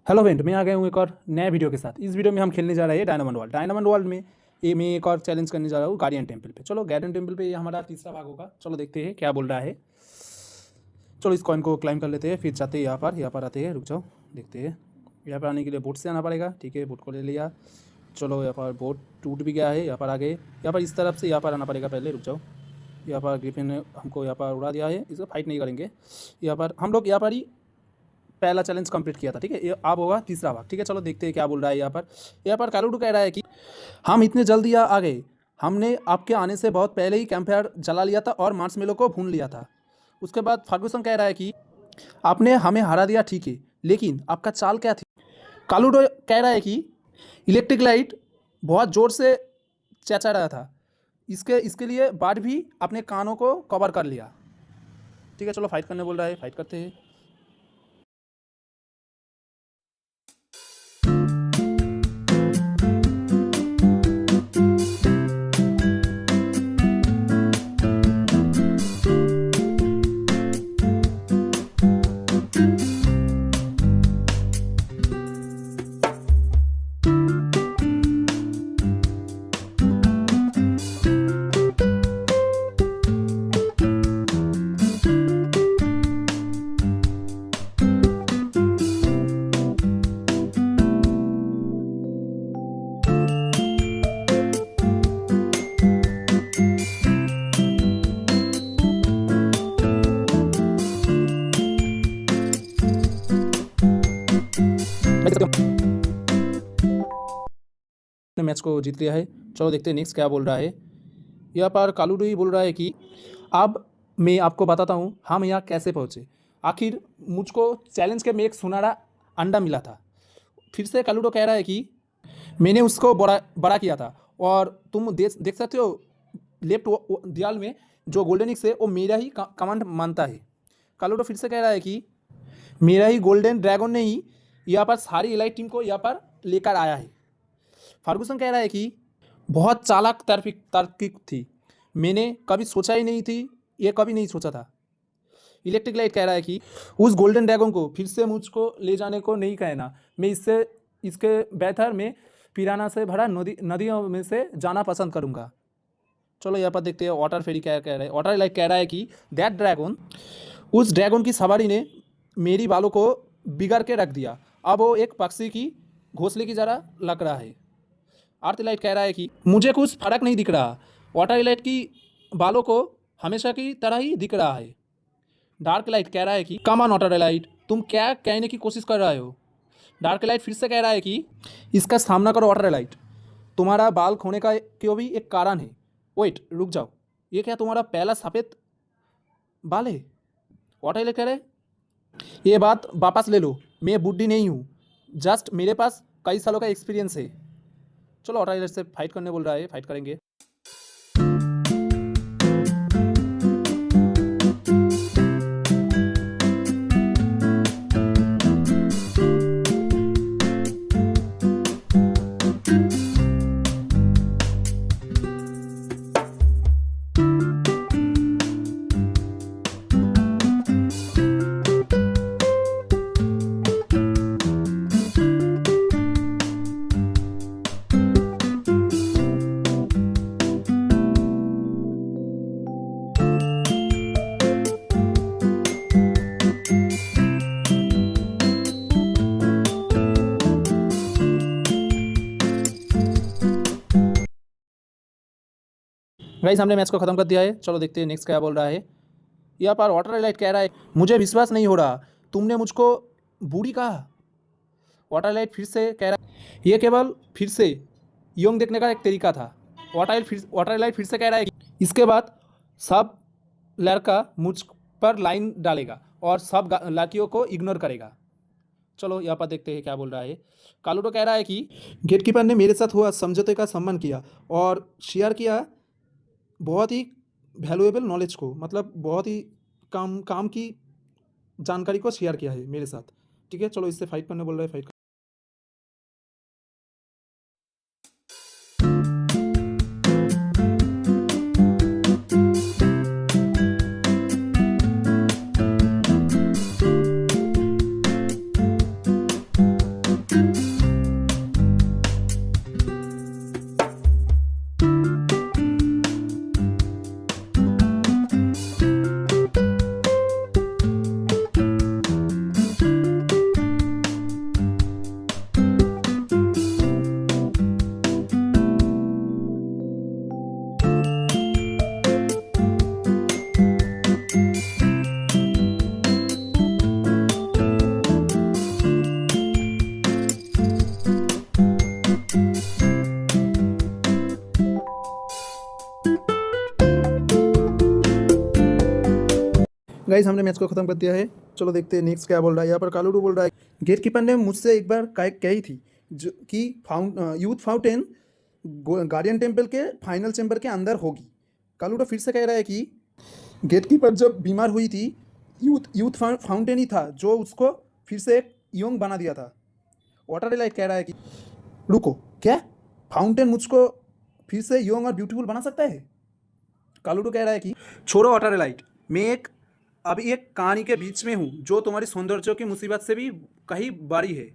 Hello friend, मैं आ गया हूँ एक और नए वीडियो के साथ। इस वीडियो में हम खेलने जा रहे हैं डायनामंड वर्ल्ड। डायनामंड वर्ल्ड में ये मैं एक और चैलेंज करने जा रहा हूँ गार्डियन टेम्पल पे। चलो गार्डियन टेम्पल पे ये हमारा तीसरा भाग होगा। चलो देखते हैं क्या बोल रहा है। चलो इस कॉइन को क्लाइम कर लेते हैं, फिर जाते हैं यहाँ पर आते हैं। रुक जाओ, देखते हैं। यहाँ पर आने के लिए बोट से आना पड़ेगा। ठीक है, बोट को ले लिया। चलो यहाँ पर बोट टूट भी गया है। यहाँ पर आ गए। यहाँ पर इस तरफ से यहाँ पर आना पड़ेगा पहले। रुक जाओ, यहाँ पर ग्रिफिन ने हमको यहाँ पर उड़ा दिया है। इसको फाइट नहीं करेंगे। यहाँ पर हम लोग यहाँ पर ही पहला चैलेंज कंप्लीट किया था। ठीक है, ये अब होगा तीसरा भाग। ठीक है, चलो देखते हैं क्या बोल रहा है। यहाँ पर कालूडू कह रहा है कि हम इतने जल्दी आ गए। हमने आपके आने से बहुत पहले ही कैंप फायर जला लिया था और मार्शमेलो को भून लिया था। उसके बाद फर्गूसन कह रहा है कि आपने हमें हरा दिया, ठीक है, लेकिन आपका चाल क्या थी। कालूडो कह रहा है कि इलेक्ट्रिक लाइट बहुत ज़ोर से चेंचा रहा था, इसके लिए बाढ़ भी अपने कानों को कवर कर लिया। ठीक है, चलो फाइट करने बोल रहा है, फाइट करते हैं। ने मैच को जीत लिया है। चलो देखते हैं नेक्स्ट क्या बोल रहा है। यहाँ पर कालूडू ही बोल रहा है कि अब मैं आपको बताता हूँ हम यहाँ कैसे पहुँचे। आखिर मुझको चैलेंज के में एक सुनहरा अंडा मिला था। फिर से कालूडो कह रहा है कि मैंने उसको बड़ा किया था और तुम देख सकते हो लेफ्ट दीवार में जो गोल्डन एक्स है वो मेरा ही कमांड मानता है। कालूडो फिर से कह रहा है कि मेरा ही गोल्डन ड्रैगन ने ही यहाँ पर सारी एलाइट टीम को यहाँ पर लेकर आया है। फर्गूसन कह रहा है कि बहुत चालाक तार्किक थी, मैंने कभी सोचा ही नहीं थी, ये कभी नहीं सोचा था। इलेक्ट्रिक लाइट कह रहा है कि उस गोल्डन ड्रैगन को फिर से मुझको ले जाने को नहीं कहना, मैं इसके बेहतर में पिराना से भरा नदियों में से जाना पसंद करूँगा। चलो यहाँ पर देखते हैं वाटर फेरी क्या कह रहा है। वाटर लाइट कह रहा है कि दैट ड्रैगन, उस ड्रैगन की सवारी ने मेरी बालों को बिगाड़ के रख दिया, अब वो एक पक्षी की घोंसले की जरा लग रहा है। अर्थ लाइट कह रहा है कि मुझे कुछ फर्क नहीं दिख रहा, वाटर लाइट की बालों को हमेशा की तरह ही दिख रहा है। डार्क लाइट कह रहा है कि कम ऑन वाटर लाइट, तुम क्या कहने की कोशिश कर रहे हो। डार्क लाइट फिर से कह रहा है कि इसका सामना करो वाटर लाइट, तुम्हारा बाल खोने का क्यों भी एक कारण है। वेट, रुक जाओ, ये क्या तुम्हारा पहला सफ़ेद बाल है। वाटर लाइट कह रहे ये बात वापस ले लो, मैं बुढ़ी नहीं हूँ, जस्ट मेरे पास कई सालों का एक्सपीरियंस है। चलो वाटर से फाइट करने बोल रहा है, फाइट करेंगे। गाइस, हमने मैच को ख़त्म कर दिया है। चलो देखते हैं नेक्स्ट क्या बोल रहा है। यहाँ पर वाटर लाइट कह रहा है मुझे विश्वास नहीं हो रहा, तुमने मुझको बूढ़ी कहा। वाटर लाइट फिर से कह रहा है ये केवल फिर से यंग देखने का एक तरीका था। वाटर लाइट फिर से कह रहा है कि इसके बाद सब लड़का मुझ पर लाइन डालेगा और सब लड़कियों को इग्नोर करेगा। चलो यहाँ पर देखते हैं क्या बोल रहा है। कालूडो कह रहा है कि गेटकीपर ने मेरे साथ हुआ समझौते का सम्मान किया और शेयर किया बहुत ही वैल्यूएबल नॉलेज को, मतलब बहुत ही काम की जानकारी को शेयर किया है मेरे साथ। ठीक है, चलो इससे फाइट करने बोल रहा है, फाइट। गाइस हमने मैच को ख़त्म कर दिया है। चलो देखते हैं नेक्स्ट क्या बोल रहा है। यहाँ पर कालूडू बोल रहा है, गेट कीपर ने मुझसे एक बार कही थी जो कि यूथ फाउंटेन गार्डियन टेम्पल के फाइनल चैम्बर के अंदर होगी। कालूडू फिर से कह रहा है कि गेट कीपर जब बीमार हुई थी, यूथ फाउंटेन ही था जो उसको फिर से एक यंग बना दिया था। वाटर लाइट कह रहा है कि रुको, क्या फाउंटेन मुझको फिर से यंग और ब्यूटीफुल बना सकता है? कालूडू कह रहा है कि छोड़ो वाटर लाइट, मैं अभी एक कहानी के बीच में हूँ जो तुम्हारी सौंदर्य की मुसीबत से भी कहीं बड़ी है।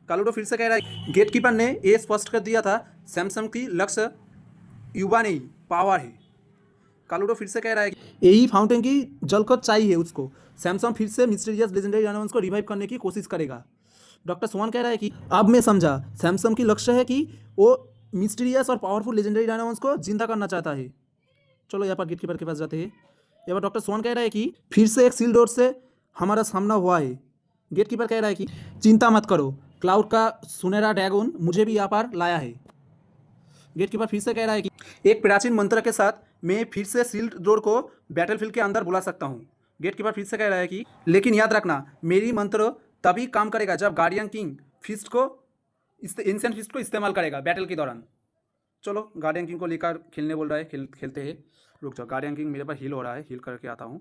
कालूडो फिर से कह रहा है, गेटकीपर ने ये स्पष्ट कर दिया था सैमसंग की लक्ष्य युवा नहीं पावर है। कालूडो फिर से कह रहा है कि यही फाउंटेन की जलकत चाहिए उसको। सैमसंग फिर से मिस्टीरियस लेजेंडरी डायनामोस को रिवाइव करने की कोशिश करेगा। डॉक्टर सोवन कह रहा है कि अब मैं समझा, सैमसंग की लक्ष्य है कि वो मिस्टीरियस और पावरफुल लेजेंडरी डायनामोस को जिंदा करना चाहता है। चलो यहाँ पर गेटकीपर के पास जाते हैं। यहाँ पर डॉक्टर सोवन कह रहा है कि फिर से एक सील डोर से हमारा सामना हुआ है। गेटकीपर कह रहा है कि चिंता मत करो, क्लाउड का सुनहरा ड्रैगन मुझे भी यहाँ पर लाया है। गेटकीपर फिर से कह रहा है कि एक प्राचीन मंत्र के साथ मैं फिर से सील्ड डोर को बैटलफील्ड के अंदर बुला सकता हूँ। गेटकीपर फिर से कह रहा है कि लेकिन याद रखना, मेरी मंत्र तभी काम करेगा जब गार्डियन किंग फिस्ट को एंशिएंट फिस्ट को इस्तेमाल करेगा बैटल के दौरान। चलो गार्डियन किंग को लेकर खेलने बोल रहा है, खेलते हैं। रुक जाओ, गार्डियन किंग मेरे पास हील हो रहा है, हील करके आता हूँ।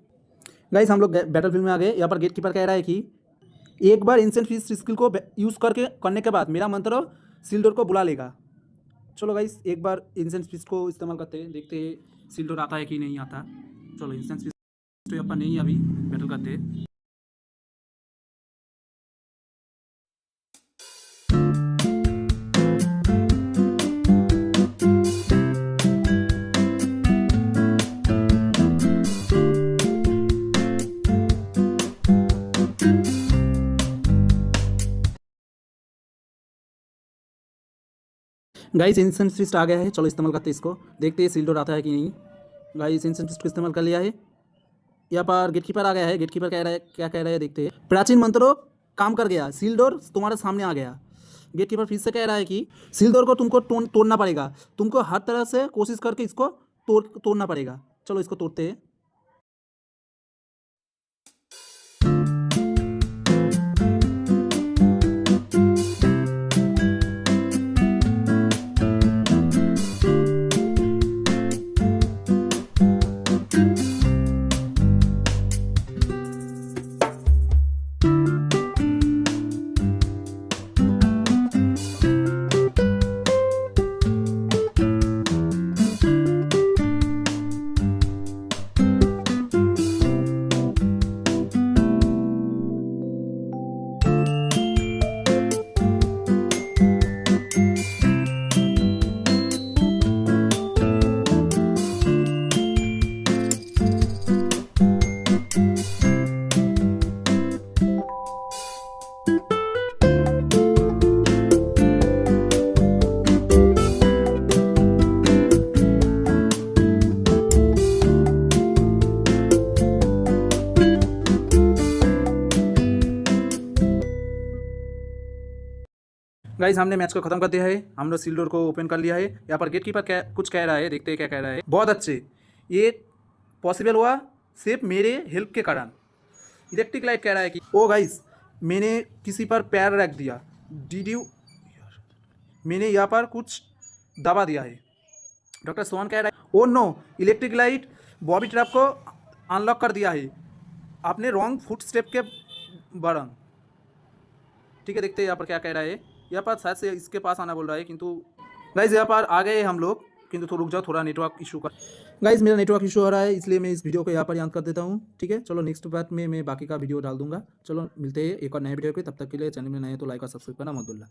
गाइस हम लोग बैटलफील्ड में आ गए। यहाँ पर गेटकीपर कह रहा है कि एक बार एंशिएंट फिस्ट स्किल को यूज़ करने के बाद मेरा मंत्र सील डोर को बुला लेगा। चलो गाइस एक बार एंशिएंट फिस्ट को इस्तेमाल करते हैं, देखते हैं सील डोर आता है कि नहीं आता। चलो एंशिएंट फिस्ट तो अपन नहीं अभी बैटल करते हैं। गाइस एंशिएंट फिस्ट आ गया है, चलो इस्तेमाल करते हैं इसको, देखते हैं सील डोर आता है कि नहीं। गाइस एंशिएंट फिस्ट को इस्तेमाल कर लिया है। यहाँ पर गेटकीपर आ गया है। गेटकीपर कह रहा है, क्या कह रहा है देखते हैं। प्राचीन मंत्रो काम कर गया, सील डोर तुम्हारे सामने आ गया। गेटकीपर फिर से कह रहा है कि सील डोर को तुमको तोड़ना पड़ेगा, तुमको हर तरह से कोशिश करके इसको तोड़ना पड़ेगा। चलो इसको तोड़ते हैं। गाइस हमने मैच को खत्म कर दिया है, हमने सील डोर को ओपन कर लिया है। यहाँ पर गेटकीपर कुछ कह रहा है, देखते हैं क्या कह रहा है। बहुत अच्छे, ये पॉसिबल हुआ सिर्फ मेरे हेल्प के कारण। इलेक्ट्रिक लाइट कह रहा है कि ओ गाइस मैंने किसी पर पैर रख दिया, मैंने यहाँ पर कुछ दबा दिया है। डॉक्टर सोवन कह रहा है oh no, electric light booby trap को अनलॉक कर दिया है आपने रॉन्ग फुट स्टेप के बरन। ठीक है, देखते हैं यहाँ पर क्या कह रहा है। यहाँ पर शायद से इसके पास आना बोल रहा है, किंतु गाइज यहाँ पर आ गए हम लोग, किंतु तो रुक जाओ, थोड़ा नेटवर्क इशू का। गाइज मेरा नेटवर्क इशू हो रहा है, इसलिए मैं इस वीडियो को यहाँ पर याद कर देता हूँ। ठीक है, चलो नेक्स्ट बात में मैं बाकी का वीडियो डाल दूंगा। चलो मिलते हैं एक और नए वीडियो के, तब तक के लिए चैनल में नए तो लाइक और सब्सक्राइब करना मत भूलना।